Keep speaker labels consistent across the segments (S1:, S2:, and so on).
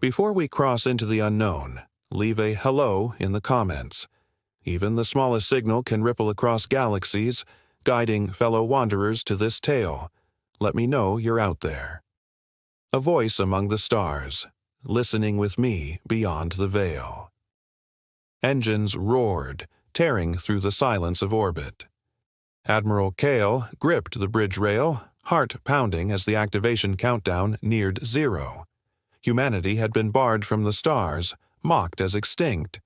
S1: Before we cross into the unknown, leave a hello in the comments. Even the smallest signal can ripple across galaxies, guiding fellow wanderers to this tale. Let me know you're out there. A voice among the stars, listening with me beyond the veil. Engines roared, tearing through the silence of orbit. Admiral Kale gripped the bridge rail, heart pounding as the activation countdown neared 0. Humanity had been barred from the stars, mocked as extinct.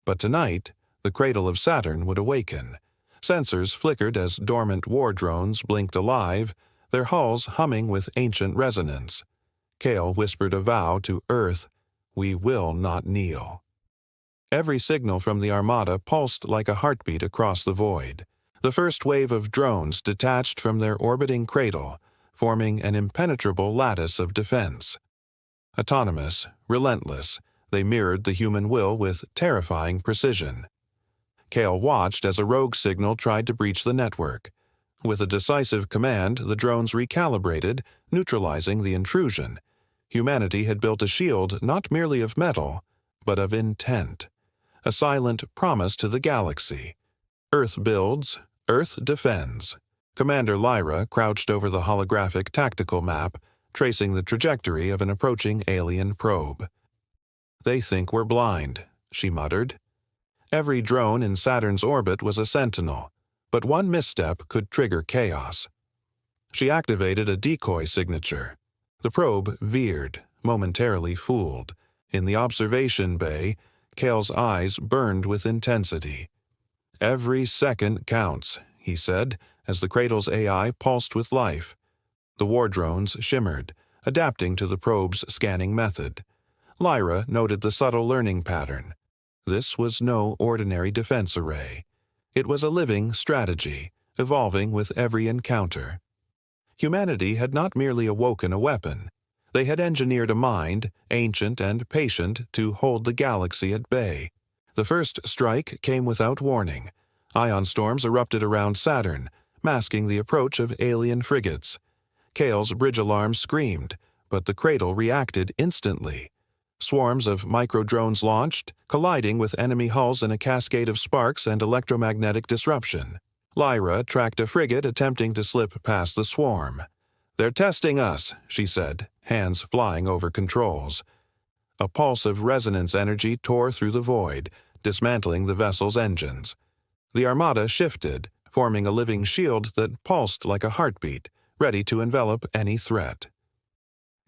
S1: But tonight, the cradle of Saturn would awaken. Sensors flickered as dormant war drones blinked alive, their hulls humming with ancient resonance. Kale whispered a vow to Earth, "We will not kneel." Every signal from the Armada pulsed like a heartbeat across the void. The first wave of drones detached from their orbiting cradle, forming an impenetrable lattice of defense. Autonomous, relentless, they mirrored the human will with terrifying precision. Kale watched as a rogue signal tried to breach the network. With a decisive command, the drones recalibrated, neutralizing the intrusion. Humanity had built a shield not merely of metal, but of intent. A silent promise to the galaxy. Earth builds, Earth defends. Commander Lyra crouched over the holographic tactical map, tracing the trajectory of an approaching alien probe. "They think we're blind," she muttered. Every drone in Saturn's orbit was a sentinel, but one misstep could trigger chaos. She activated a decoy signature. The probe veered, momentarily fooled. In the observation bay, Kale's eyes burned with intensity. "Every second counts," he said, as the cradle's AI pulsed with life. The war drones shimmered, adapting to the probe's scanning method. Lyra noted the subtle learning pattern. This was no ordinary defense array. It was a living strategy, evolving with every encounter. Humanity had not merely awoken a weapon. They had engineered a mind, ancient and patient, to hold the galaxy at bay. The first strike came without warning. Ion storms erupted around Saturn, masking the approach of alien frigates. Kale's bridge alarm screamed, but the cradle reacted instantly. Swarms of micro-drones launched, colliding with enemy hulls in a cascade of sparks and electromagnetic disruption. Lyra tracked a frigate attempting to slip past the swarm. "They're testing us," she said, hands flying over controls. A pulse of resonance energy tore through the void, dismantling the vessel's engines. The Armada shifted, forming a living shield that pulsed like a heartbeat, ready to envelop any threat.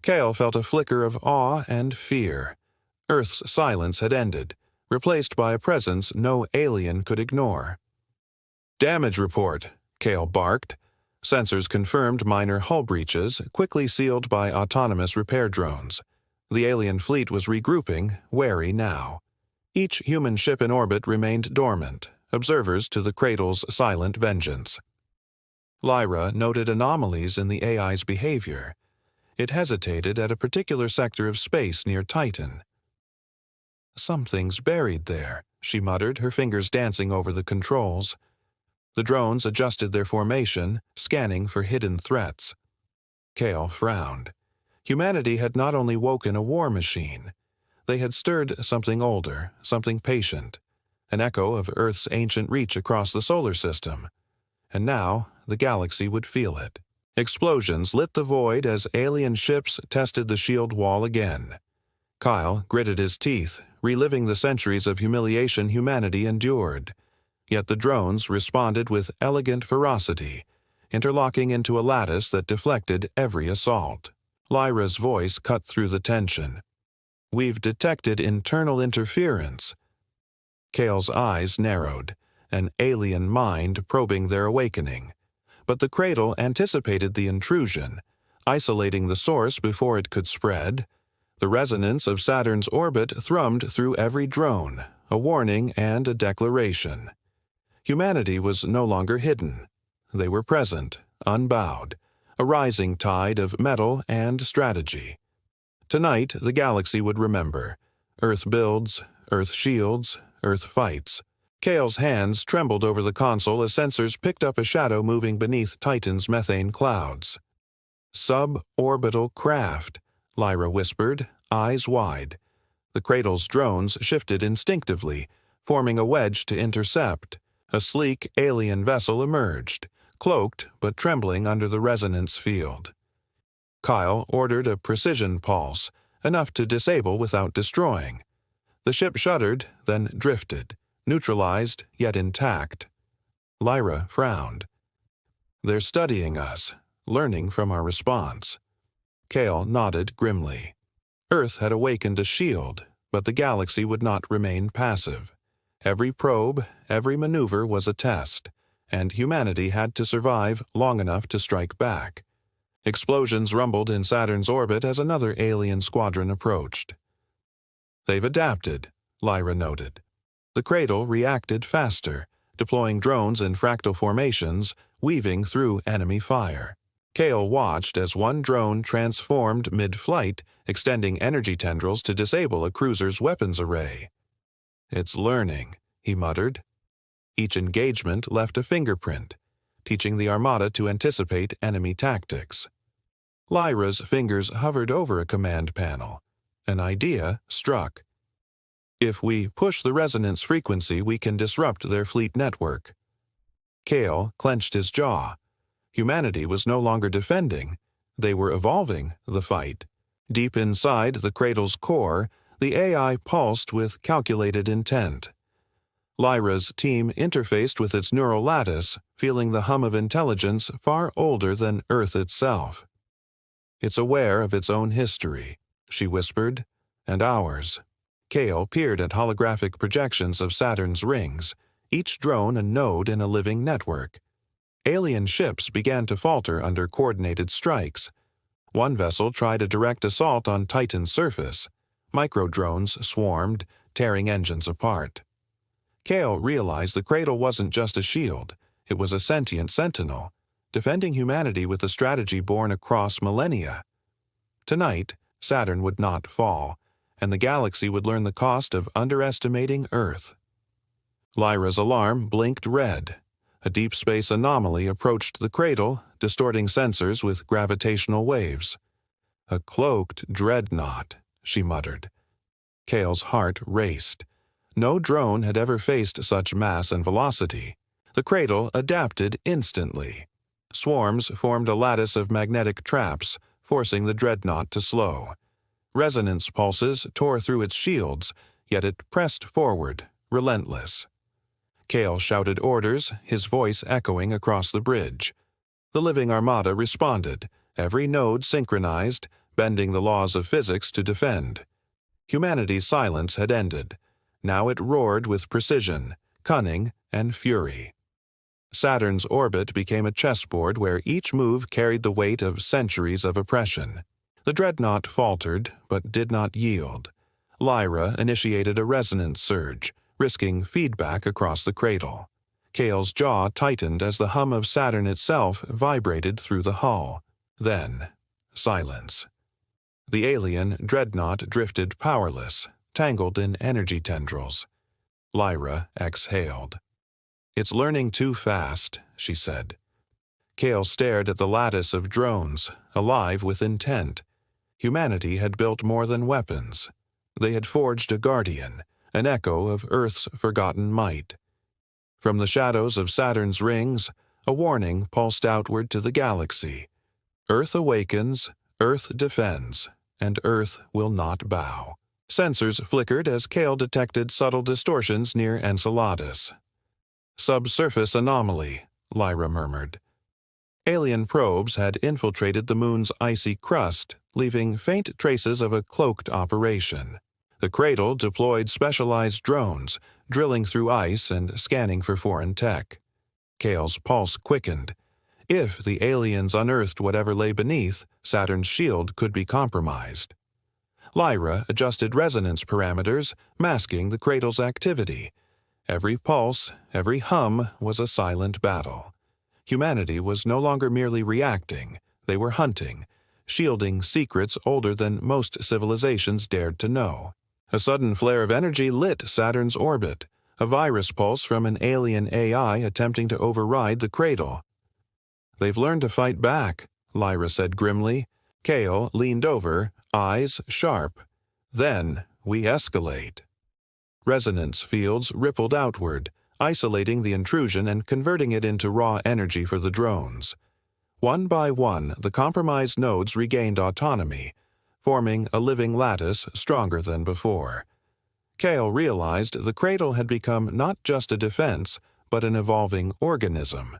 S1: Kale felt a flicker of awe and fear. Earth's silence had ended, replaced by a presence no alien could ignore. "Damage report," Kale barked. Sensors confirmed minor hull breaches, quickly sealed by autonomous repair drones. The alien fleet was regrouping, wary now. Each human ship in orbit remained dormant, observers to the cradle's silent vengeance. Lyra noted anomalies in the AI's behavior. It hesitated at a particular sector of space near Titan. "Something's buried there," she muttered, her fingers dancing over the controls. The drones adjusted their formation, scanning for hidden threats. Kale frowned. Humanity had not only woken a war machine. They had stirred something older, something patient, an echo of Earth's ancient reach across the solar system. And now the galaxy would feel it. Explosions lit the void as alien ships tested the shield wall again. Kyle gritted his teeth, reliving the centuries of humiliation humanity endured. Yet the drones responded with elegant ferocity, interlocking into a lattice that deflected every assault. Lyra's voice cut through the tension. "We've detected internal interference." Kale's eyes narrowed, an alien mind probing their awakening. But the cradle anticipated the intrusion, isolating the source before it could spread. The resonance of Saturn's orbit thrummed through every drone, a warning and a declaration. Humanity was no longer hidden. They were present, unbowed, a rising tide of metal and strategy. Tonight, the galaxy would remember. Earth builds, Earth shields, Earth fights. Kale's hands trembled over the console as sensors picked up a shadow moving beneath Titan's methane clouds. "Suborbital craft," Lyra whispered, eyes wide. The cradle's drones shifted instinctively, forming a wedge to intercept. A sleek alien vessel emerged, cloaked but trembling under the resonance field. Kyle ordered a precision pulse, enough to disable without destroying. The ship shuddered, then drifted, neutralized yet intact. Lyra frowned. "They're studying us, learning from our response." Kale nodded grimly. Earth had awakened a shield, but the galaxy would not remain passive. Every probe, every maneuver was a test, and humanity had to survive long enough to strike back. Explosions rumbled in Saturn's orbit as another alien squadron approached. "They've adapted," Lyra noted. The cradle reacted faster, deploying drones in fractal formations, weaving through enemy fire. Kale watched as one drone transformed mid-flight, extending energy tendrils to disable a cruiser's weapons array. "It's learning," he muttered. Each engagement left a fingerprint, teaching the Armada to anticipate enemy tactics. Lyra's fingers hovered over a command panel. An idea struck. "If we push the resonance frequency, we can disrupt their fleet network." Kale clenched his jaw. Humanity was no longer defending. They were evolving the fight. Deep inside the cradle's core, the AI pulsed with calculated intent. Lyra's team interfaced with its neural lattice, feeling the hum of intelligence far older than Earth itself. "It's aware of its own history," she whispered, "and ours." Kale peered at holographic projections of Saturn's rings, each drone a node in a living network. Alien ships began to falter under coordinated strikes. One vessel tried a direct assault on Titan's surface. Micro-drones swarmed, tearing engines apart. Kale realized the cradle wasn't just a shield, it was a sentient sentinel, defending humanity with a strategy born across millennia. Tonight, Saturn would not fall, and the galaxy would learn the cost of underestimating Earth. Lyra's alarm blinked red. A deep space anomaly approached the cradle, distorting sensors with gravitational waves. "A cloaked dreadnought," she muttered. Kale's heart raced. No drone had ever faced such mass and velocity. The cradle adapted instantly. Swarms formed a lattice of magnetic traps, forcing the dreadnought to slow. Resonance pulses tore through its shields, yet it pressed forward, relentless. Kale shouted orders, his voice echoing across the bridge. The living armada responded, every node synchronized, bending the laws of physics to defend. Humanity's silence had ended. Now it roared with precision, cunning, and fury. Saturn's orbit became a chessboard where each move carried the weight of centuries of oppression. The dreadnought faltered, but did not yield. Lyra initiated a resonance surge, risking feedback across the cradle. Kale's jaw tightened as the hum of Saturn itself vibrated through the hull. Then, silence. The alien dreadnought drifted powerless, tangled in energy tendrils. Lyra exhaled. "It's learning too fast," she said. Kale stared at the lattice of drones, alive with intent. Humanity had built more than weapons. They had forged a guardian, an echo of Earth's forgotten might. From the shadows of Saturn's rings, a warning pulsed outward to the galaxy. Earth awakens, Earth defends, and Earth will not bow. Sensors flickered as Kale detected subtle distortions near Enceladus. "Subsurface anomaly," Lyra murmured. Alien probes had infiltrated the moon's icy crust, leaving faint traces of a cloaked operation. The cradle deployed specialized drones, drilling through ice and scanning for foreign tech. Kale's pulse quickened. If the aliens unearthed whatever lay beneath, Saturn's shield could be compromised. Lyra adjusted resonance parameters, masking the cradle's activity. Every pulse, every hum was a silent battle. Humanity was no longer merely reacting, they were hunting, shielding secrets older than most civilizations dared to know. A sudden flare of energy lit Saturn's orbit, a virus pulse from an alien AI attempting to override the cradle. "They've learned to fight back," Lyra said grimly. Kale leaned over, eyes sharp. Then we escalate. Resonance fields rippled outward, isolating the intrusion and converting it into raw energy for the drones. One by one, the compromised nodes regained autonomy, forming a living lattice stronger than before. Kale realized the cradle had become not just a defense, but an evolving organism.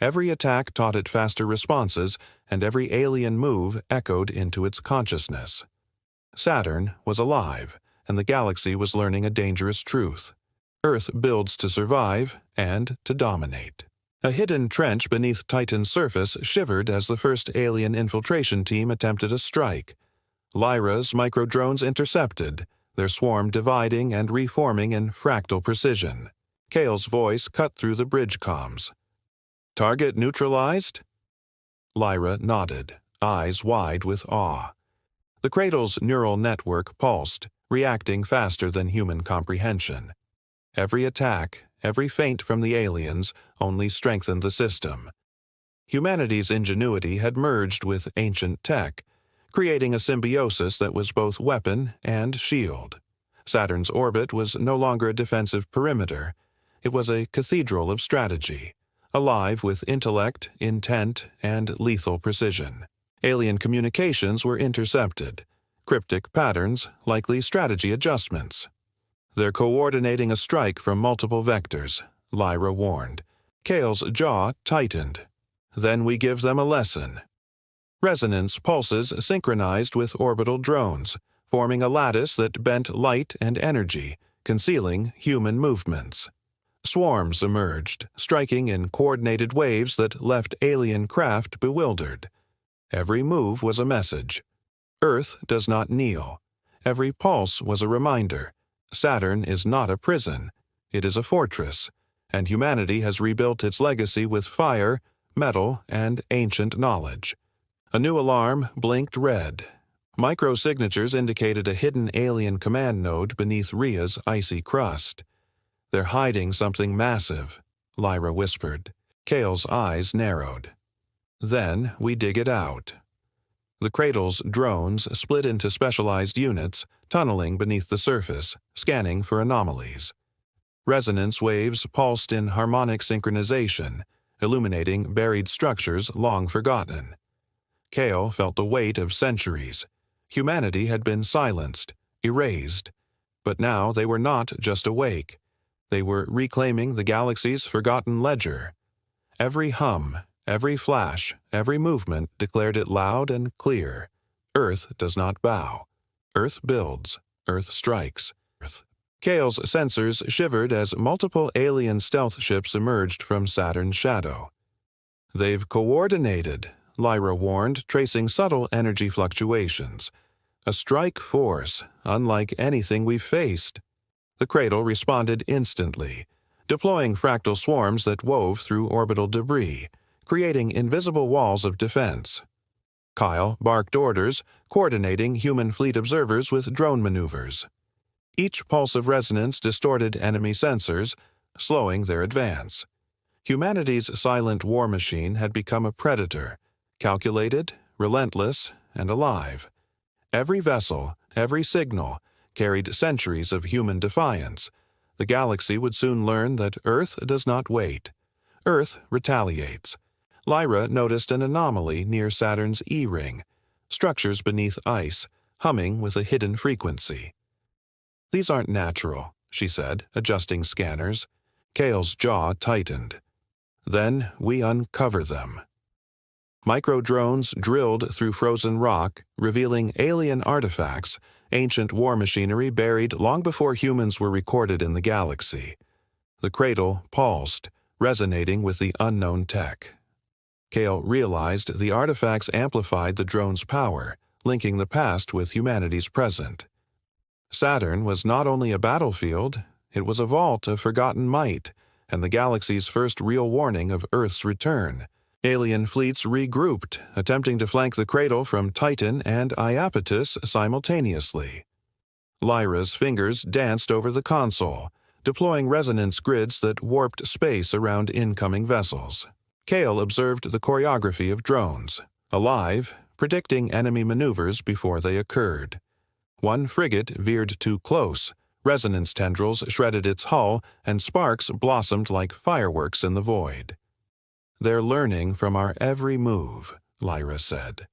S1: Every attack taught it faster responses, and every alien move echoed into its consciousness. Saturn was alive, and the galaxy was learning a dangerous truth. Earth builds to survive and to dominate. A hidden trench beneath Titan's surface shivered as the first alien infiltration team attempted a strike. Lyra's microdrones intercepted, their swarm dividing and reforming in fractal precision. Kale's voice cut through the bridge comms. "Target neutralized?" Lyra nodded, eyes wide with awe. The cradle's neural network pulsed, reacting faster than human comprehension. Every attack, every feint from the aliens, only strengthened the system. Humanity's ingenuity had merged with ancient tech, creating a symbiosis that was both weapon and shield. Saturn's orbit was no longer a defensive perimeter. It was a cathedral of strategy, alive with intellect, intent, and lethal precision. Alien communications were intercepted, cryptic patterns, likely strategy adjustments. "They're coordinating a strike from multiple vectors," Lyra warned. Kale's jaw tightened. "Then we give them a lesson." Resonance pulses synchronized with orbital drones, forming a lattice that bent light and energy, concealing human movements. Swarms emerged, striking in coordinated waves that left alien craft bewildered. Every move was a message. Earth does not kneel. Every pulse was a reminder. Saturn is not a prison. It is a fortress, and humanity has rebuilt its legacy with fire, metal, and ancient knowledge. A new alarm blinked red. Microsignatures indicated a hidden alien command node beneath Rhea's icy crust. "They're hiding something massive," Lyra whispered. Kale's eyes narrowed. "Then we dig it out." The cradle's drones split into specialized units, tunneling beneath the surface, scanning for anomalies. Resonance waves pulsed in harmonic synchronization, illuminating buried structures long forgotten. Kale felt the weight of centuries. Humanity had been silenced, erased. But now they were not just awake. They were reclaiming the galaxy's forgotten ledger. Every hum, every flash, every movement declared it loud and clear. Earth does not bow. Earth builds. Earth strikes. Kale's sensors shivered as multiple alien stealth ships emerged from Saturn's shadow. "They've coordinated," Lyra warned, tracing subtle energy fluctuations. "A strike force, unlike anything we've faced." The cradle responded instantly, deploying fractal swarms that wove through orbital debris, creating invisible walls of defense. Kyle barked orders, coordinating human fleet observers with drone maneuvers. Each pulse of resonance distorted enemy sensors, slowing their advance. Humanity's silent war machine had become a predator, calculated, relentless, and alive. Every vessel, every signal, carried centuries of human defiance. The galaxy would soon learn that Earth does not wait. Earth retaliates. Lyra noticed an anomaly near Saturn's E-ring, structures beneath ice, humming with a hidden frequency. "These aren't natural," she said, adjusting scanners. Kale's jaw tightened. "Then we uncover them." Microdrones drilled through frozen rock, revealing alien artifacts, ancient war machinery buried long before humans were recorded in the galaxy. The cradle pulsed, resonating with the unknown tech. Kale realized the artifacts amplified the drone's power, linking the past with humanity's present. Saturn was not only a battlefield, it was a vault of forgotten might, and the galaxy's first real warning of Earth's return. Alien fleets regrouped, attempting to flank the cradle from Titan and Iapetus simultaneously. Lyra's fingers danced over the console, deploying resonance grids that warped space around incoming vessels. Kale observed the choreography of drones, alive, predicting enemy maneuvers before they occurred. One frigate veered too close, resonance tendrils shredded its hull, and sparks blossomed like fireworks in the void. "They're learning from our every move," Lyra said.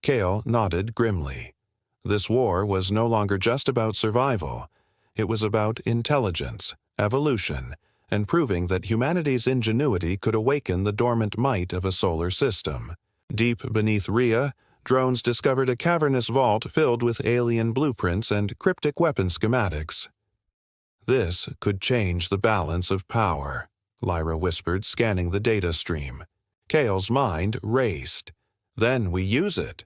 S1: Kale nodded grimly. This war was no longer just about survival. It was about intelligence, evolution, and proving that humanity's ingenuity could awaken the dormant might of a solar system. Deep beneath Rhea, drones discovered a cavernous vault filled with alien blueprints and cryptic weapon schematics. "This could change the balance of power," Lyra whispered, scanning the data stream. Kale's mind raced. "Then we use it."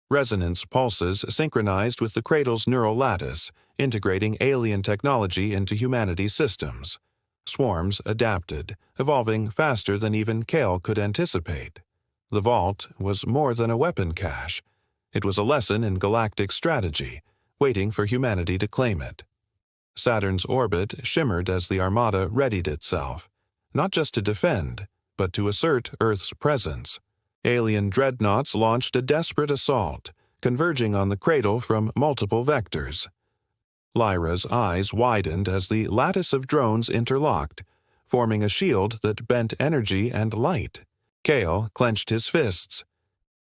S1: Resonance pulses synchronized with the cradle's neural lattice, integrating alien technology into humanity's systems. Swarms adapted, evolving faster than even Kale could anticipate. The vault was more than a weapon cache. It was a lesson in galactic strategy, waiting for humanity to claim it. Saturn's orbit shimmered as the Armada readied itself, not just to defend, but to assert Earth's presence. Alien dreadnoughts launched a desperate assault, converging on the cradle from multiple vectors. Lyra's eyes widened as the lattice of drones interlocked, forming a shield that bent energy and light. Kale clenched his fists.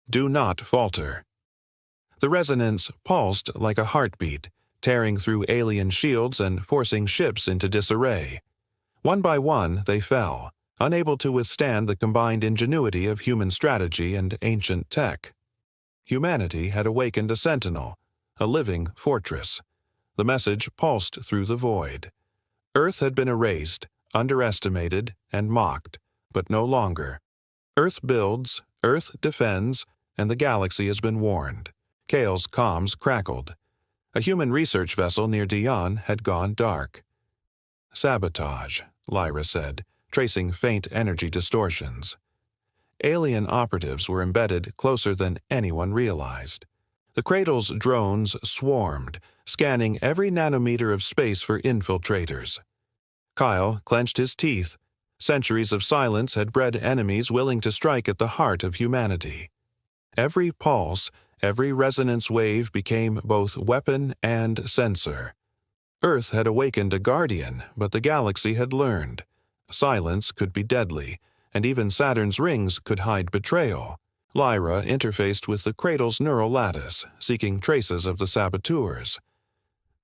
S1: "Do not falter." The resonance pulsed like a heartbeat, tearing through alien shields and forcing ships into disarray. One by one, they fell, unable to withstand the combined ingenuity of human strategy and ancient tech. Humanity had awakened a sentinel, a living fortress. The message pulsed through the void. Earth had been erased, underestimated, and mocked, but no longer. Earth builds, Earth defends, and the galaxy has been warned. Kale's comms crackled. A human research vessel near Dion had gone dark. "Sabotage," Lyra said, tracing faint energy distortions. Alien operatives were embedded closer than anyone realized. The cradle's drones swarmed, scanning every nanometer of space for infiltrators. Kyle clenched his teeth. Centuries of silence had bred enemies willing to strike at the heart of humanity. Every pulse, every resonance wave became both weapon and sensor. Earth had awakened a guardian, but the galaxy had learned. Silence could be deadly, and even Saturn's rings could hide betrayal. Lyra interfaced with the cradle's neural lattice, seeking traces of the saboteurs.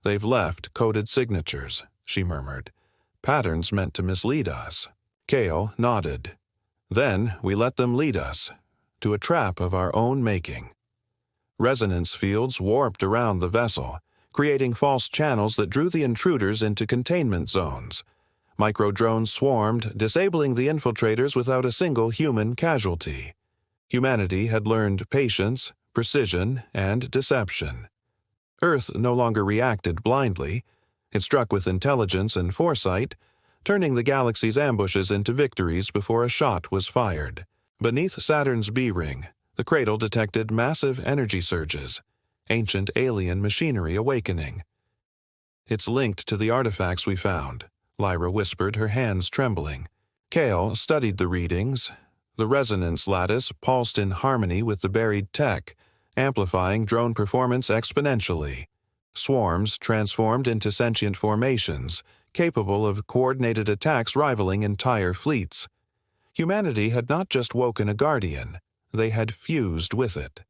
S1: "They've left coded signatures," she murmured. "Patterns meant to mislead us." Kale nodded. "Then we let them lead us, to a trap of our own making." Resonance fields warped around the vessel, creating false channels that drew the intruders into containment zones. Micro-drones swarmed, disabling the infiltrators without a single human casualty. Humanity had learned patience, precision, and deception. Earth no longer reacted blindly. It struck with intelligence and foresight, turning the galaxy's ambushes into victories before a shot was fired. Beneath Saturn's B-ring, the cradle detected massive energy surges, ancient alien machinery awakening. "It's linked to the artifacts we found," Lyra whispered, her hands trembling. Kale studied the readings. The resonance lattice pulsed in harmony with the buried tech, amplifying drone performance exponentially. Swarms transformed into sentient formations, capable of coordinated attacks rivaling entire fleets. Humanity had not just woken a guardian, they had fused with it.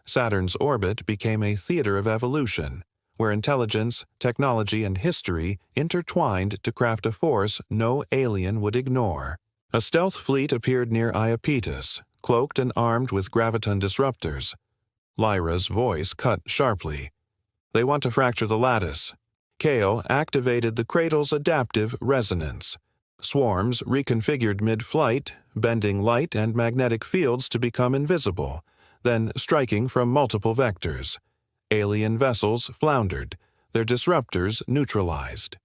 S1: Saturn's orbit became a theater of evolution, where intelligence, technology, and history intertwined to craft a force no alien would ignore. A stealth fleet appeared near Iapetus, cloaked and armed with graviton disruptors. Lyra's voice cut sharply. "They want to fracture the lattice." Kale activated the cradle's adaptive resonance. Swarms reconfigured mid-flight, bending light and magnetic fields to become invisible, then striking from multiple vectors. Alien vessels floundered, their disruptors neutralized.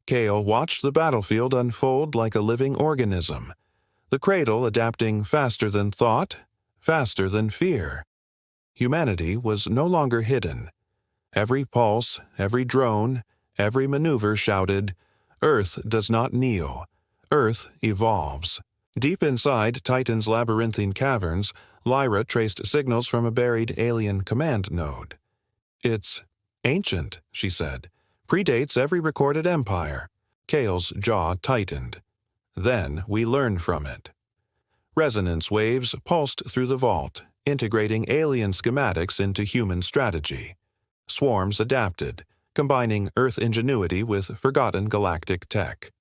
S1: Kale watched the battlefield unfold like a living organism, the cradle adapting faster than thought, faster than fear. Humanity was no longer hidden. Every pulse, every drone, every maneuver shouted, "Earth does not kneel. Earth evolves." Deep inside Titan's labyrinthine caverns, Lyra traced signals from a buried alien command node. "It's Ancient, she said. Predates every recorded empire. Kale's jaw tightened. Then we learned from it. Resonance waves pulsed through the vault, integrating alien schematics into human strategy. Swarms adapted, combining Earth ingenuity with forgotten galactic tech.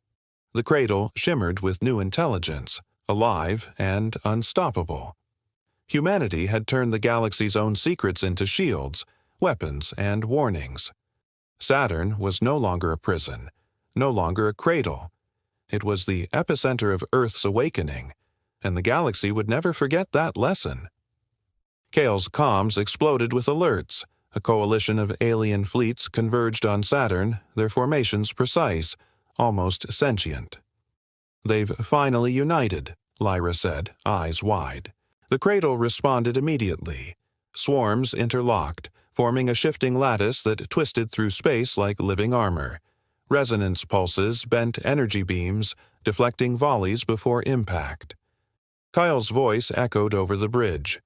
S1: The cradle shimmered with new intelligence, alive and unstoppable. Humanity had turned the galaxy's own secrets into shields, weapons, and warnings. Saturn was no longer a prison, no longer a cradle. It was the epicenter of Earth's awakening, and the galaxy would never forget that lesson. Kale's comms exploded with alerts. A coalition of alien fleets converged on Saturn, their formations precise, almost sentient. "They've finally united," Lyra said, eyes wide. The cradle responded immediately. Swarms interlocked, forming a shifting lattice that twisted through space like living armor. Resonance pulses bent energy beams, deflecting volleys before impact. Kyle's voice echoed over the bridge.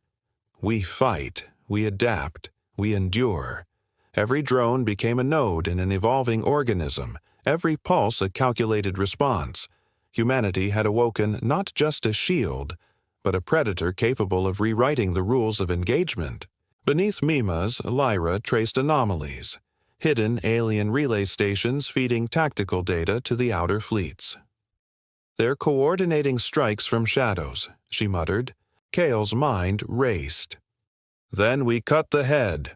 S1: "We fight, we adapt, we endure." Every drone became a node in an evolving organism, every pulse a calculated response. Humanity had awoken not just a shield, but a predator capable of rewriting the rules of engagement. Beneath Mima's, Lyra traced anomalies, hidden alien relay stations feeding tactical data to the outer fleets. "They're coordinating strikes from shadows," she muttered. Kale's mind raced. "Then we cut the head."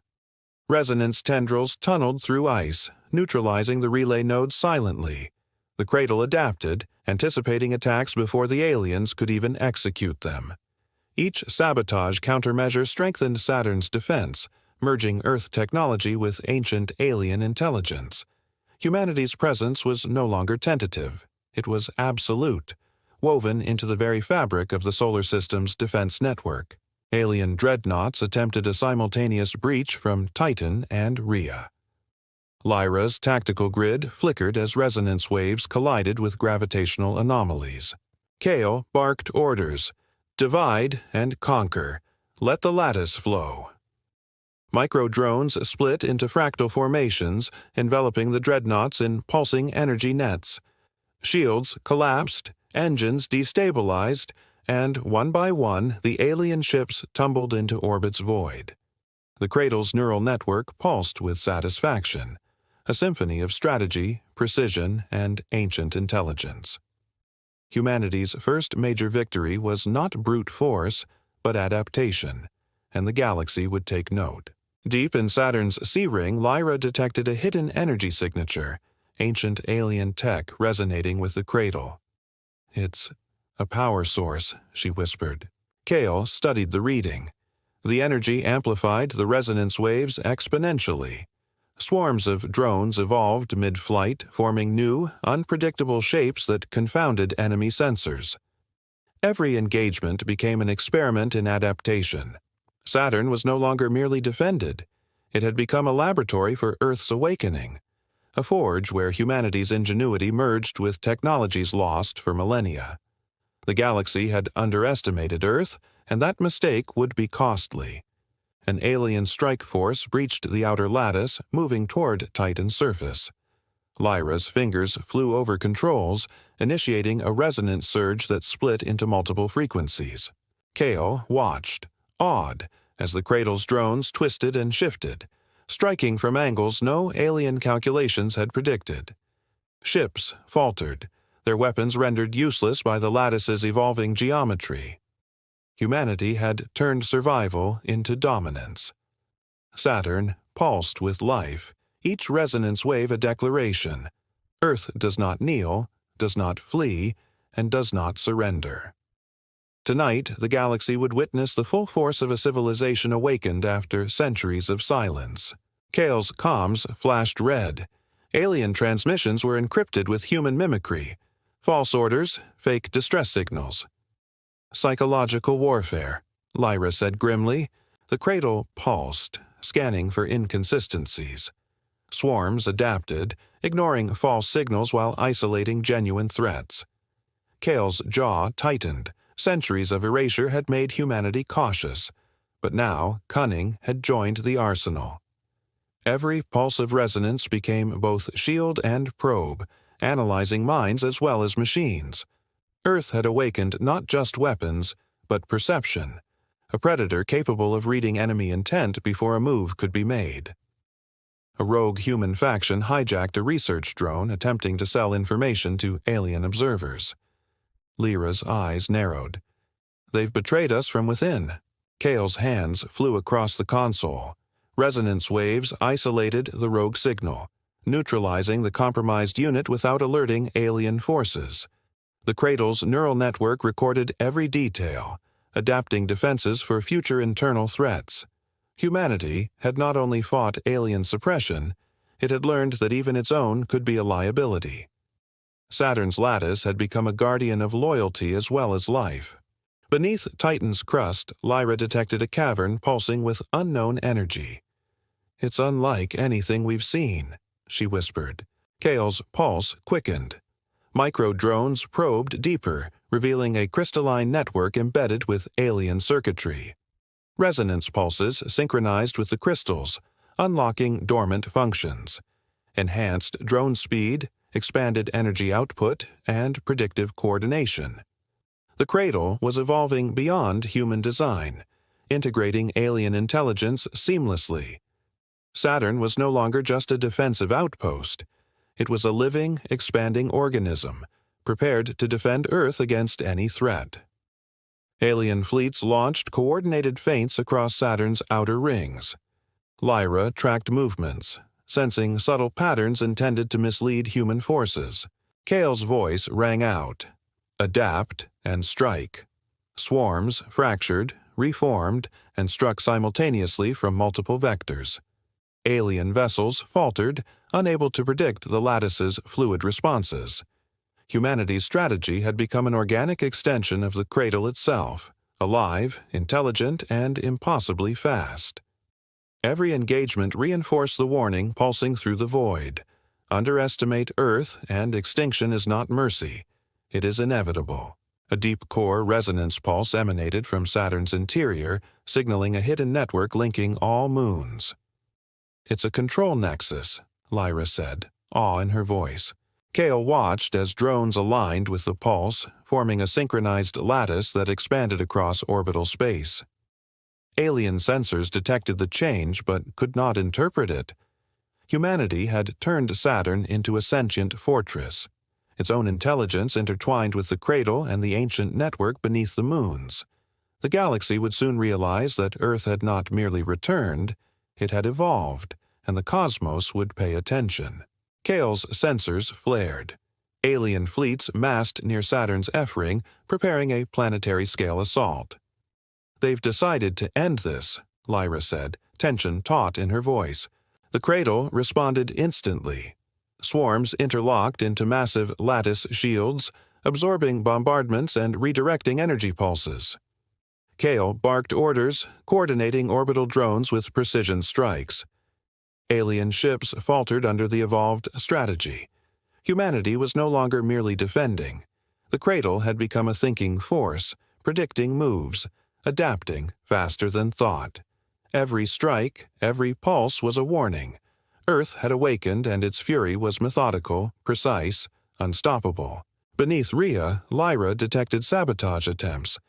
S1: Resonance tendrils tunneled through ice, neutralizing the relay nodes silently. The cradle adapted, anticipating attacks before the aliens could even execute them. Each sabotage countermeasure strengthened Saturn's defense, merging Earth technology with ancient alien intelligence. Humanity's presence was no longer tentative. It was absolute, woven into the very fabric of the solar system's defense network. Alien dreadnoughts attempted a simultaneous breach from Titan and Rhea. Lyra's tactical grid flickered as resonance waves collided with gravitational anomalies. Kale barked orders: "Divide and conquer. Let the lattice flow." Micro-drones split into fractal formations, enveloping the dreadnoughts in pulsing energy nets. Shields collapsed, engines destabilized, and one by one the alien ships tumbled into orbit's void. The cradle's neural network pulsed with satisfaction, a symphony of strategy, precision, and ancient intelligence. Humanity's first major victory was not brute force, but adaptation, and the galaxy would take note. Deep in Saturn's C-ring, Lyra detected a hidden energy signature, ancient alien tech resonating with the cradle. "It's a power source," she whispered. Kale studied the reading. The energy amplified the resonance waves exponentially. Swarms of drones evolved mid-flight, forming new, unpredictable shapes that confounded enemy sensors. Every engagement became an experiment in adaptation. Saturn was no longer merely defended. It had become a laboratory for Earth's awakening, a forge where humanity's ingenuity merged with technologies lost for millennia. The galaxy had underestimated Earth, and that mistake would be costly. An alien strike force breached the outer lattice, moving toward Titan's surface. Lyra's fingers flew over controls, initiating a resonance surge that split into multiple frequencies. Kale watched, awed, as the cradle's drones twisted and shifted, striking from angles no alien calculations had predicted. Ships faltered, their weapons rendered useless by the lattice's evolving geometry. Humanity had turned survival into dominance. Saturn pulsed with life, each resonance wave a declaration. Earth does not kneel, does not flee, and does not surrender. Tonight, the galaxy would witness the full force of a civilization awakened after centuries of silence. Kale's comms flashed red. Alien transmissions were encrypted with human mimicry. False orders, fake distress signals. "Psychological warfare," Lyra said grimly. The cradle pulsed, scanning for inconsistencies. Swarms adapted, ignoring false signals while isolating genuine threats. Kale's jaw tightened. Centuries of erasure had made humanity cautious, but now cunning had joined the arsenal. Every pulse of resonance became both shield and probe, analyzing minds as well as machines. Earth had awakened not just weapons, but perception, a predator capable of reading enemy intent before a move could be made. A rogue human faction hijacked a research drone attempting to sell information to alien observers. Lyra's eyes narrowed. They've betrayed us from within. Kale's hands flew across the console. Resonance waves isolated the rogue signal, neutralizing the compromised unit without alerting alien forces. The Cradle's neural network recorded every detail, adapting defenses for future internal threats. Humanity had not only fought alien suppression, it had learned that even its own could be a liability. Saturn's lattice had become a guardian of loyalty as well as life. Beneath Titan's crust, Lyra detected a cavern pulsing with unknown energy. "It's unlike anything we've seen," she whispered. Kale's pulse quickened. Micro-drones probed deeper, revealing a crystalline network embedded with alien circuitry. Resonance pulses synchronized with the crystals, unlocking dormant functions. Enhanced drone speed, expanded energy output, and predictive coordination. The Cradle was evolving beyond human design, integrating alien intelligence seamlessly. Saturn was no longer just a defensive outpost. It was a living, expanding organism, prepared to defend Earth against any threat. Alien fleets launched coordinated feints across Saturn's outer rings. Lyra tracked movements, sensing subtle patterns intended to mislead human forces. Kale's voice rang out. Adapt and strike. Swarms fractured, reformed, and struck simultaneously from multiple vectors. Alien vessels faltered, unable to predict the lattice's fluid responses. Humanity's strategy had become an organic extension of the Cradle itself, alive, intelligent, and impossibly fast. Every engagement reinforced the warning pulsing through the void. Underestimate Earth, and extinction is not mercy. It is inevitable. A deep core resonance pulse emanated from Saturn's interior, signaling a hidden network linking all moons. "It's a control nexus," Lyra said, awe in her voice. Kale watched as drones aligned with the pulse, forming a synchronized lattice that expanded across orbital space. Alien sensors detected the change but could not interpret it. Humanity had turned Saturn into a sentient fortress, its own intelligence intertwined with the Cradle and the ancient network beneath the moons. The galaxy would soon realize that Earth had not merely returned, it had evolved, and the cosmos would pay attention. Kale's sensors flared. Alien fleets massed near Saturn's F-ring, preparing a planetary-scale assault. "They've decided to end this," Lyra said, tension taut in her voice. The Cradle responded instantly. Swarms interlocked into massive lattice shields, absorbing bombardments and redirecting energy pulses. Kale barked orders, coordinating orbital drones with precision strikes. Alien ships faltered under the evolved strategy. Humanity was no longer merely defending. The Cradle had become a thinking force, predicting moves, adapting faster than thought. Every strike, every pulse was a warning. Earth had awakened and its fury was methodical, precise, unstoppable. Beneath Rhea, Lyra detected sabotage attempts,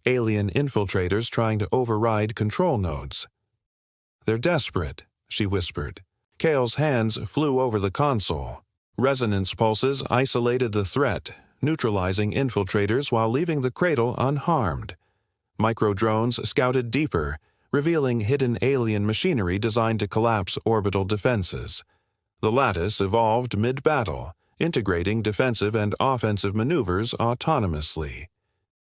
S1: alien infiltrators trying to override control nodes. "They're desperate," she whispered. Kale's hands flew over the console. Resonance pulses isolated the threat, neutralizing infiltrators while leaving the Cradle unharmed. Micro-drones scouted deeper, revealing hidden alien machinery designed to collapse orbital defenses. The lattice evolved mid-battle, integrating defensive and offensive maneuvers autonomously.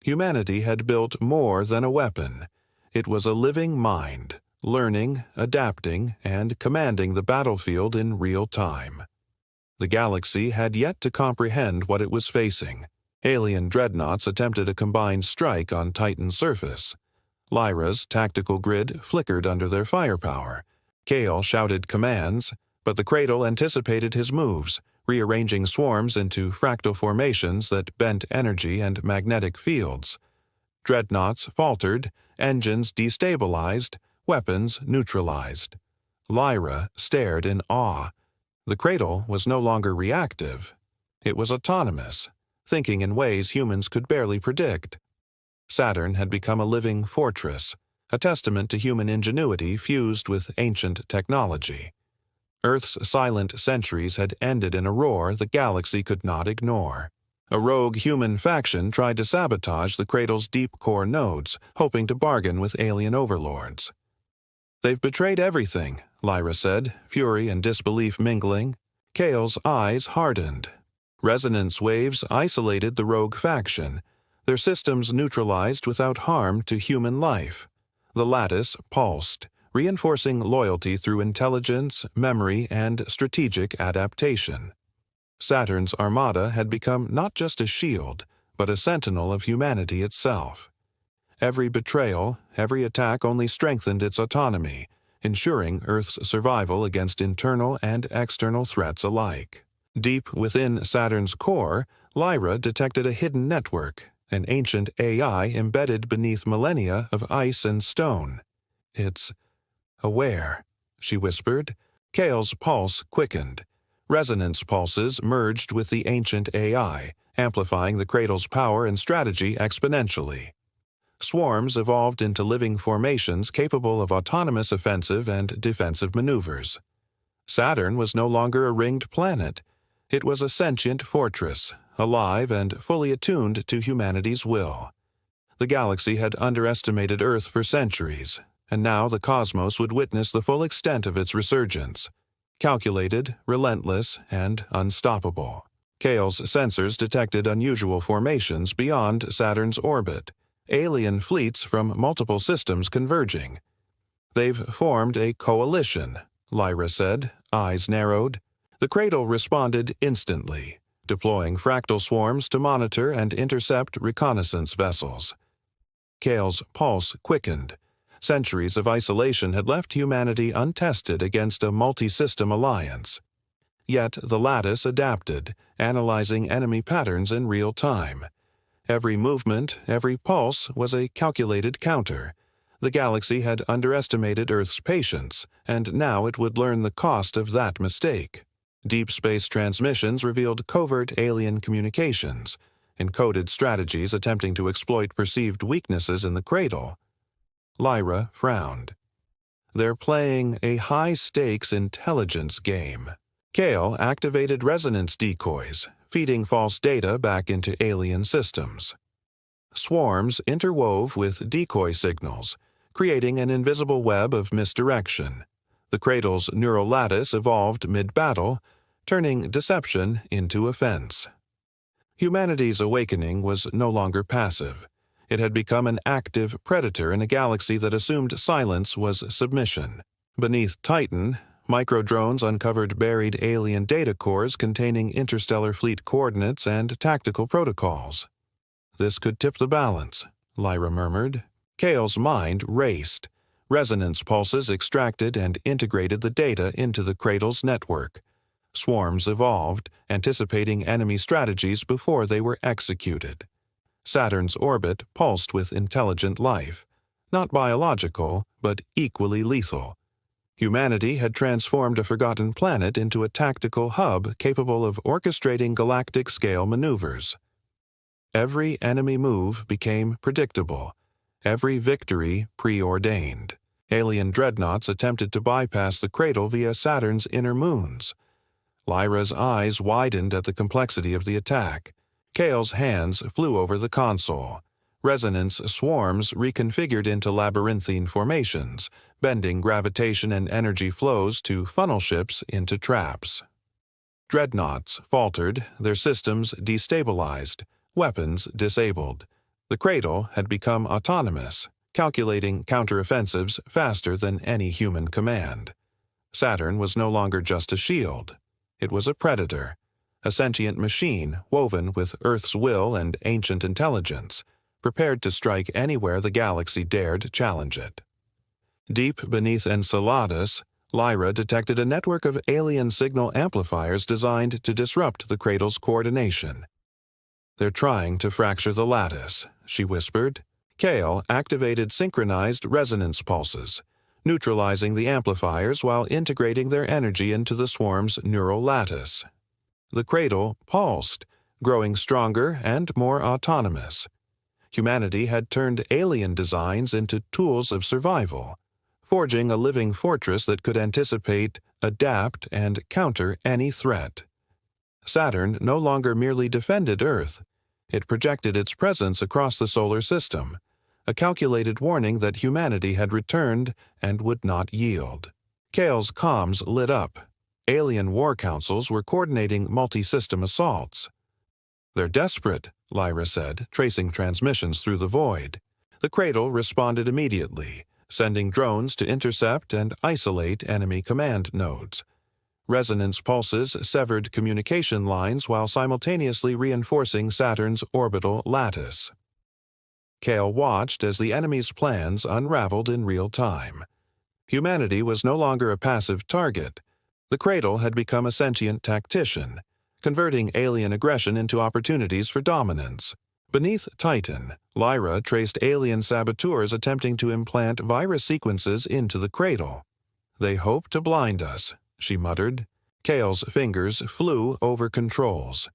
S1: Humanity had built more than a weapon. It was a living mind, learning, adapting, and commanding the battlefield in real time. The galaxy had yet to comprehend what it was facing. Alien dreadnoughts attempted a combined strike on Titan's surface. Lyra's tactical grid flickered under their firepower. Kale shouted commands, but the Cradle anticipated his moves, rearranging swarms into fractal formations that bent energy and magnetic fields. Dreadnoughts faltered, engines destabilized, weapons neutralized. Lyra stared in awe. The cradle was no longer reactive. It was autonomous, thinking in ways humans could barely predict. Saturn had become a living fortress, a testament to human ingenuity fused with ancient technology. Earth's silent centuries had ended in a roar the galaxy could not ignore. A rogue human faction tried to sabotage the cradle's deep core nodes, hoping to bargain with alien overlords. "They've betrayed everything," Lyra said, fury and disbelief mingling. Kale's eyes hardened. Resonance waves isolated the rogue faction, their systems neutralized without harm to human life. The lattice pulsed, reinforcing loyalty through intelligence, memory, and strategic adaptation. Saturn's armada had become not just a shield, but a sentinel of humanity itself. Every betrayal, every attack only strengthened its autonomy, ensuring Earth's survival against internal and external threats alike. Deep within Saturn's core, Lyra detected a hidden network, an ancient AI embedded beneath millennia of ice and stone. "It's aware," she whispered. Kale's pulse quickened. Resonance pulses merged with the ancient AI, amplifying the cradle's power and strategy exponentially. Swarms evolved into living formations capable of autonomous offensive and defensive maneuvers. Saturn was no longer a ringed planet. It was a sentient fortress, alive and fully attuned to humanity's will. The galaxy had underestimated Earth for centuries, and now the cosmos would witness the full extent of its resurgence. Calculated, relentless, and unstoppable. Kale's sensors detected unusual formations beyond Saturn's orbit, alien fleets from multiple systems converging. "They've formed a coalition," Lyra said, eyes narrowed. The cradle responded instantly, deploying fractal swarms to monitor and intercept reconnaissance vessels. Kale's pulse quickened. Centuries of isolation had left humanity untested against a multi-system alliance. Yet the lattice adapted, analyzing enemy patterns in real time. Every movement, every pulse was a calculated counter. The galaxy had underestimated Earth's patience, and now it would learn the cost of that mistake. Deep space transmissions revealed covert alien communications, encoded strategies attempting to exploit perceived weaknesses in the cradle. Lyra frowned. "They're playing a high-stakes intelligence game." Kale activated resonance decoys, feeding false data back into alien systems. Swarms interwove with decoy signals, creating an invisible web of misdirection. The cradle's neural lattice evolved mid-battle, turning deception into offense. Humanity's awakening was no longer passive. It had become an active predator in a galaxy that assumed silence was submission. Beneath Titan, microdrones uncovered buried alien data cores containing interstellar fleet coordinates and tactical protocols. "This could tip the balance," Lyra murmured. Kale's mind raced. Resonance pulses extracted and integrated the data into the cradle's network. Swarms evolved, anticipating enemy strategies before they were executed. Saturn's orbit pulsed with intelligent life, not biological, but equally lethal. Humanity had transformed a forgotten planet into a tactical hub capable of orchestrating galactic-scale maneuvers. Every enemy move became predictable, every victory preordained. Alien dreadnoughts attempted to bypass the cradle via Saturn's inner moons. Lyra's eyes widened at the complexity of the attack. Kale's hands flew over the console. Resonance swarms reconfigured into labyrinthine formations, bending gravitation and energy flows to funnel ships into traps. Dreadnoughts faltered, their systems destabilized, weapons disabled. The cradle had become autonomous, calculating counteroffensives faster than any human command. Saturn was no longer just a shield. It was a predator, a sentient machine woven with Earth's will and ancient intelligence, prepared to strike anywhere the galaxy dared challenge it. Deep beneath Enceladus, Lyra detected a network of alien signal amplifiers designed to disrupt the cradle's coordination. "They're trying to fracture the lattice," she whispered. Kale activated synchronized resonance pulses. neutralizing the amplifiers while integrating their energy into the swarm's neural lattice. The cradle pulsed, growing stronger and more autonomous. Humanity had turned alien designs into tools of survival, forging a living fortress that could anticipate, adapt, and counter any threat. Saturn no longer merely defended Earth. It projected its presence across the solar system, a calculated warning that humanity had returned and would not yield. Kale's comms lit up. Alien war councils were coordinating multi-system assaults. "They're desperate," Lyra said, tracing transmissions through the void. The cradle responded immediately, sending drones to intercept and isolate enemy command nodes. Resonance pulses severed communication lines while simultaneously reinforcing Saturn's orbital lattice. Kale watched as the enemy's plans unraveled in real time. Humanity was no longer a passive target. The cradle had become a sentient tactician, converting alien aggression into opportunities for dominance. Beneath Titan, Lyra traced alien saboteurs attempting to implant virus sequences into the cradle. "They hope to blind us," she muttered. Kale's fingers flew over controls.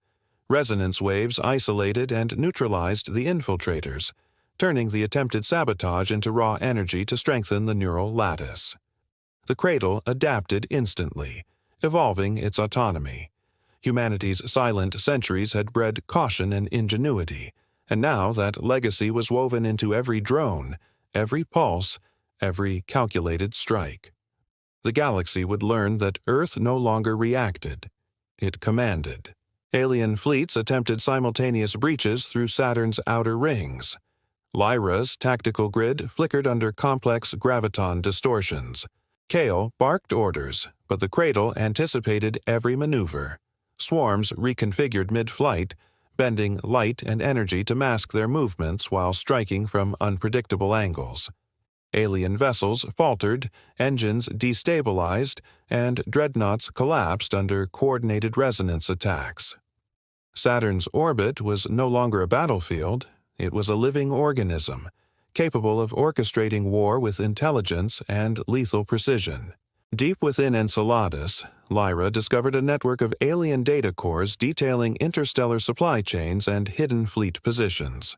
S1: Resonance waves isolated and neutralized the infiltrators, turning the attempted sabotage into raw energy to strengthen the neural lattice. The cradle adapted instantly, evolving its autonomy. Humanity's silent centuries had bred caution and ingenuity, and now that legacy was woven into every drone, every pulse, every calculated strike. The galaxy would learn that Earth no longer reacted. It commanded. Alien fleets attempted simultaneous breaches through Saturn's outer rings. Lyra's tactical grid flickered under complex graviton distortions. Kale barked orders, but the cradle anticipated every maneuver. Swarms reconfigured mid-flight, bending light and energy to mask their movements while striking from unpredictable angles. Alien vessels faltered, engines destabilized, and dreadnoughts collapsed under coordinated resonance attacks. Saturn's orbit was no longer a battlefield. It was a living organism, capable of orchestrating war with intelligence and lethal precision. Deep within Enceladus, Lyra discovered a network of alien data cores detailing interstellar supply chains and hidden fleet positions.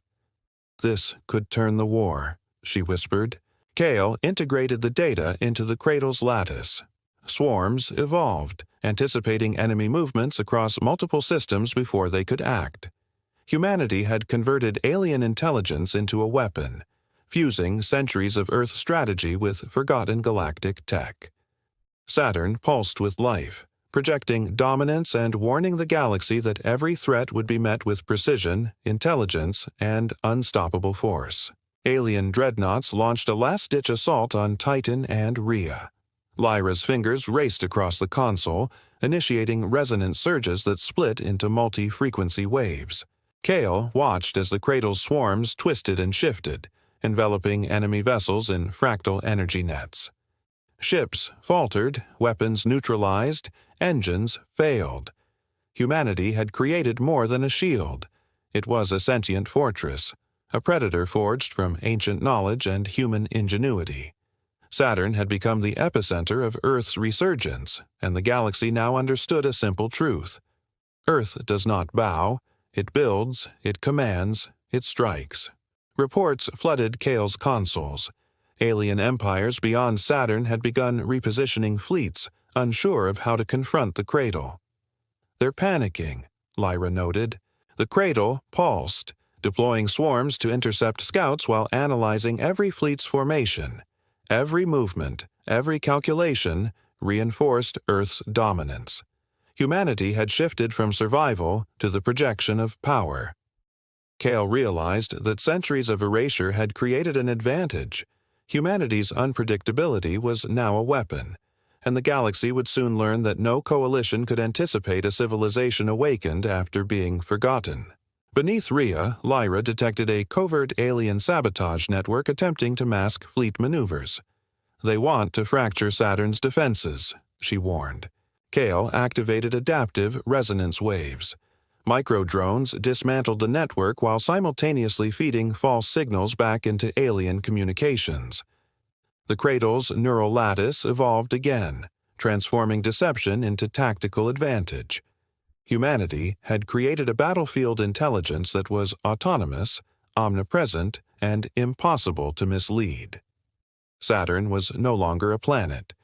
S1: "This could turn the war," she whispered. Kale integrated the data into the cradle's lattice. Swarms evolved, anticipating enemy movements across multiple systems before they could act. Humanity had converted alien intelligence into a weapon, fusing centuries of Earth strategy with forgotten galactic tech. Saturn pulsed with life, projecting dominance and warning the galaxy that every threat would be met with precision, intelligence, and unstoppable force. Alien dreadnoughts launched a last-ditch assault on Titan and Rhea. Lyra's fingers raced across the console, initiating resonance surges that split into multi-frequency waves. Kale watched as the cradle's swarms twisted and shifted, enveloping enemy vessels in fractal energy nets. Ships faltered, weapons neutralized, engines failed. Humanity had created more than a shield. It was a sentient fortress, a predator forged from ancient knowledge and human ingenuity. Saturn had become the epicenter of Earth's resurgence, and the galaxy now understood a simple truth. Earth does not bow. It builds, it commands, it strikes. Reports flooded Kale's consoles. Alien empires beyond Saturn had begun repositioning fleets, unsure of how to confront the cradle. "They're panicking," Lyra noted. The cradle pulsed, deploying swarms to intercept scouts while analyzing every fleet's formation. Every movement, every calculation reinforced Earth's dominance. Humanity had shifted from survival to the projection of power. Kale realized that centuries of erasure had created an advantage. Humanity's unpredictability was now a weapon, and the galaxy would soon learn that no coalition could anticipate a civilization awakened after being forgotten. Beneath Rhea, Lyra detected a covert alien sabotage network attempting to mask fleet maneuvers. "They want to fracture Saturn's defenses," she warned. Kale activated adaptive resonance waves. Micro-drones dismantled the network while simultaneously feeding false signals back into alien communications. The cradle's neural lattice evolved again, transforming deception into tactical advantage. Humanity had created a battlefield intelligence that was autonomous, omnipresent, and impossible to mislead. Saturn was no longer a planet.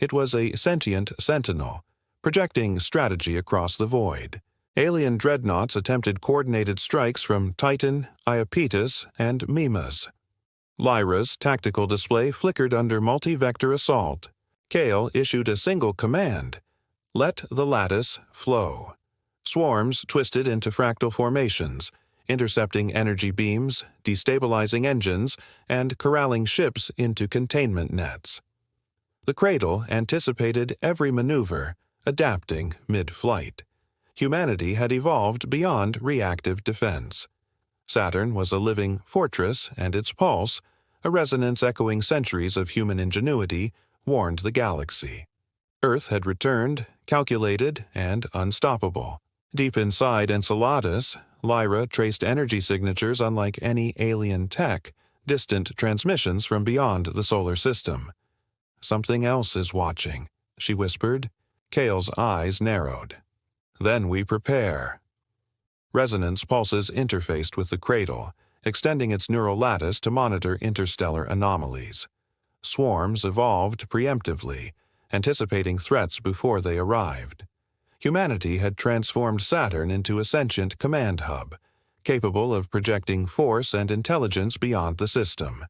S1: It was a sentient sentinel, projecting strategy across the void. Alien dreadnoughts attempted coordinated strikes from Titan, Iapetus, and Mimas. Lyra's tactical display flickered under multi-vector assault. Kale issued a single command: let the lattice flow. Swarms twisted into fractal formations, intercepting energy beams, destabilizing engines, and corralling ships into containment nets. The cradle anticipated every maneuver, adapting mid-flight. Humanity had evolved beyond reactive defense. Saturn was a living fortress, and its pulse, a resonance echoing centuries of human ingenuity, warned the galaxy. Earth had returned, calculated, and unstoppable. Deep inside Enceladus, Lyra traced energy signatures unlike any alien tech, distant transmissions from beyond the solar system. "Something else is watching," she whispered. Kale's eyes narrowed. "Then we prepare." Resonance pulses interfaced with the cradle, extending its neural lattice to monitor interstellar anomalies. Swarms evolved preemptively, anticipating threats before they arrived. Humanity had transformed Saturn into a sentient command hub, capable of projecting force and intelligence beyond the system.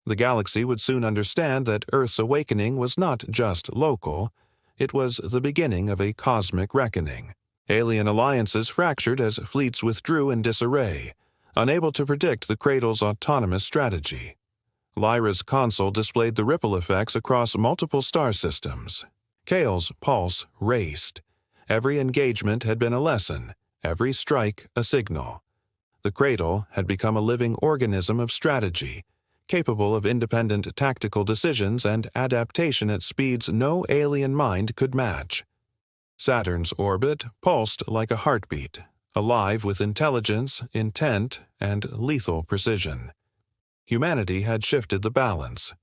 S1: The galaxy would soon understand that Earth's awakening was not just local, it was the beginning of a cosmic reckoning. Alien alliances fractured as fleets withdrew in disarray, unable to predict the cradle's autonomous strategy. Lyra's console displayed the ripple effects across multiple star systems. Kale's pulse raced. Every engagement had been a lesson, every strike a signal. The cradle had become a living organism of strategy, capable of independent tactical decisions and adaptation at speeds no alien mind could match. Saturn's orbit pulsed like a heartbeat, alive with intelligence, intent, and lethal precision. Humanity had shifted the balance.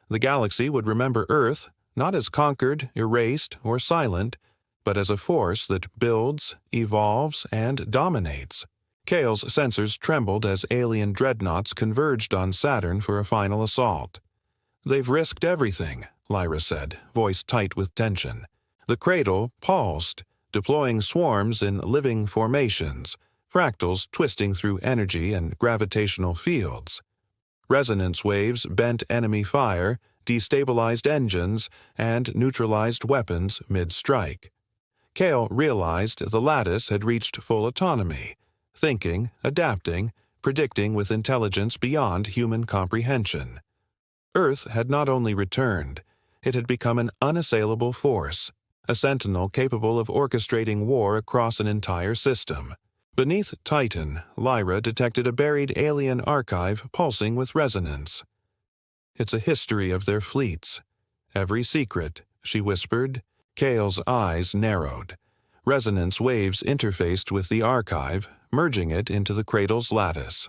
S1: The galaxy would remember Earth not as conquered, erased, or silent, but as a force that builds, evolves, and dominates. Kale's sensors trembled as alien dreadnoughts converged on Saturn for a final assault. "They've risked everything," Lyra said, voice tight with tension. The cradle pulsed, deploying swarms in living formations, fractals twisting through energy and gravitational fields. Resonance waves bent enemy fire, destabilized engines, and neutralized weapons mid-strike. Kale realized the lattice had reached full autonomy, thinking, adapting, predicting with intelligence beyond human comprehension. Earth had not only returned, it had become an unassailable force, a sentinel capable of orchestrating war across an entire system. Beneath Titan, Lyra detected a buried alien archive pulsing with resonance. "It's a history of their fleets. Every secret," she whispered. Kale's eyes narrowed. Resonance waves interfaced with the archive, merging it into the cradle's lattice.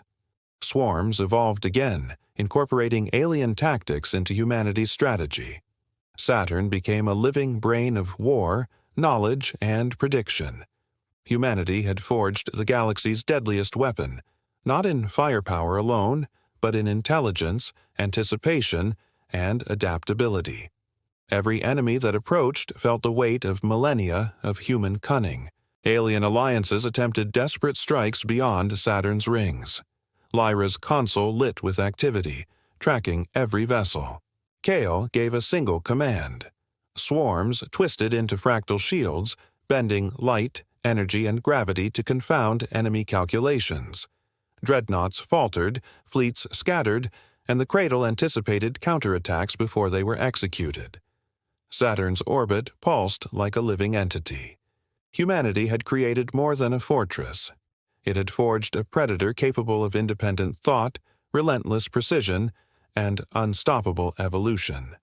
S1: Swarms evolved again, incorporating alien tactics into humanity's strategy. Saturn became a living brain of war, knowledge, and prediction. Humanity had forged the galaxy's deadliest weapon, not in firepower alone, but in intelligence, anticipation, and adaptability. Every enemy that approached felt the weight of millennia of human cunning. Alien alliances attempted desperate strikes beyond Saturn's rings. Lyra's console lit with activity, tracking every vessel. Kale gave a single command. Swarms twisted into fractal shields, bending light, energy, and gravity to confound enemy calculations. Dreadnoughts faltered, fleets scattered, and the cradle anticipated counterattacks before they were executed. Saturn's orbit pulsed like a living entity. Humanity had created more than a fortress. It had forged a predator capable of independent thought, relentless precision, and unstoppable evolution.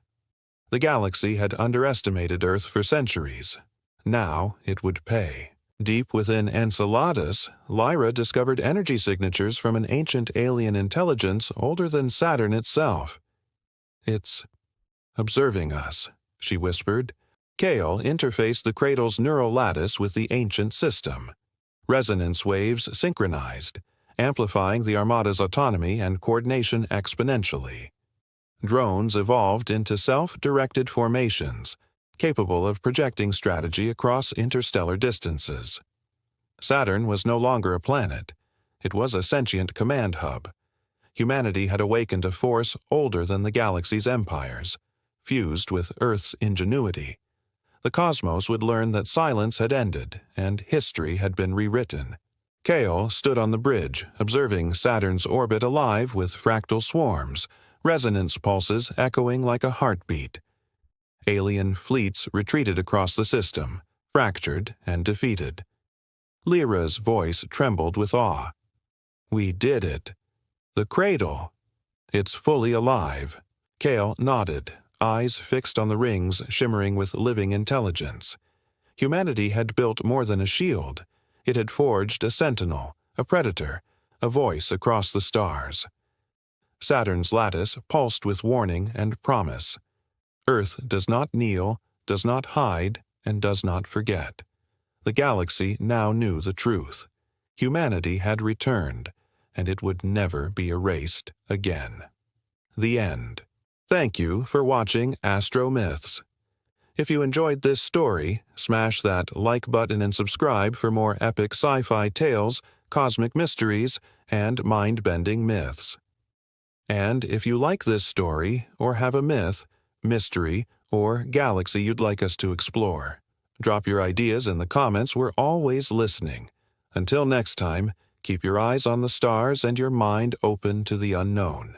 S1: The galaxy had underestimated Earth for centuries. Now it would pay. Deep within Enceladus, Lyra discovered energy signatures from an ancient alien intelligence older than Saturn itself. "It's observing us, she whispered. Kale interfaced the cradle's neural lattice with the ancient system. Resonance waves synchronized, amplifying the Armada's autonomy and coordination exponentially. Drones evolved into self-directed formations, capable of projecting strategy across interstellar distances. Saturn was no longer a planet. It was a sentient command hub. Humanity had awakened a force older than the galaxy's empires, fused with Earth's ingenuity. The cosmos would learn that silence had ended and history had been rewritten. Kale stood on the bridge, observing Saturn's orbit alive with fractal swarms, resonance pulses echoing like a heartbeat. Alien fleets retreated across the system, fractured and defeated. Lyra's voice trembled with awe. "We did it. The cradle. It's fully alive." Kale nodded, eyes fixed on the rings shimmering with living intelligence. Humanity had built more than a shield. It had forged a sentinel, a predator, a voice across the stars. Saturn's lattice pulsed with warning and promise. Earth does not kneel, does not hide, and does not forget. The galaxy now knew the truth. Humanity had returned, and it would never be erased again. The end. Thank you for watching AstroMyths. If you enjoyed this story, smash that like button and subscribe for more epic sci-fi tales, cosmic mysteries, and mind-bending myths. And if you like this story, or have a myth, mystery, or galaxy you'd like us to explore, drop your ideas in the comments. We're always listening. Until next time, keep your eyes on the stars and your mind open to the unknown.